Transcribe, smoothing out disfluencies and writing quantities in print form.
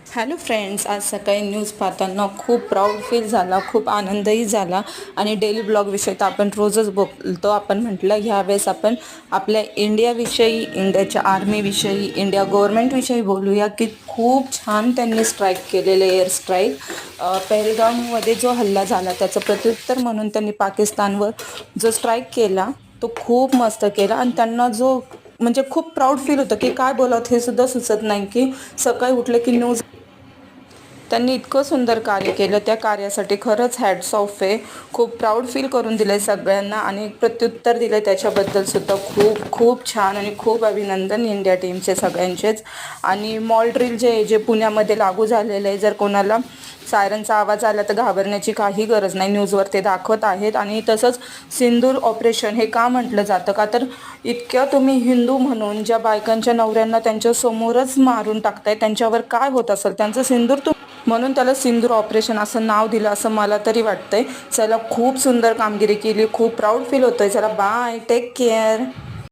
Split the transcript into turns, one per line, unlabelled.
Hello friends, आज सकाळी news पाहताना खूप प्राऊड फील झाला, खूप आनंदही झाला. आणि डेली ब्लॉगविषयी तर आपण रोजच बोलतो. आपण म्हटलं ह्यावेळेस आपण आपल्या इंडियाविषयी, इंडियाच्या आर्मीविषयी, इंडिया गव्हर्नमेंटविषयी बोलूया की खूप छान त्यांनी स्ट्राईक केलेलं, एअर स्ट्राईक. पहलगाममध्ये जो हल्ला झाला त्याचं प्रत्युत्तर म्हणून त्यांनी पाकिस्तानवर जो स्ट्राईक केला तो खूप मस्त केला. आणि त्यांना जो म्हणजे खूप प्राऊड फील होतं की काय बोलावं हे सुद्धा सुचत नाही. की सकाळी उठले की न्यूज त्यांनी इतकं सुंदर कार्य केलं. त्या कार्यासाठी खरंच हॅट्स ऑफ आहे. खूप प्राऊड फील करून दिलं सगळ्यांना आणि प्रत्युत्तर दिलं त्याच्याबद्दल सुद्धा खूप खूप छान आणि खूप अभिनंदन इंडिया टीमचे सगळ्यांचेच. आणि मॉल ड्रिल जे पुण्यामध्ये लागू झालेलं आहे, जर कोणाला सायरनचा आवाज आला तर घाबरण्याची काही गरज नाही, न्यूजवर ते दाखवत आहेत. आणि तसंच सिंदूर ऑपरेशन हे का म्हटलं जातं, का तर इतक्या तुम्ही हिंदू म्हणून ज्या बायकांच्या नवऱ्यांना त्यांच्यासमोरच मारून टाकताय, त्यांच्यावर काय होत असेल, त्यांचं सिंदूर म्हणून त्याला सिंदूर ऑपरेशन असं नाव दिलं असं मला तरी वाटतंय. चला, खूप सुंदर कामगिरी केली, खूप प्राऊड फील होतंय. चला, बाय, टेक केअर.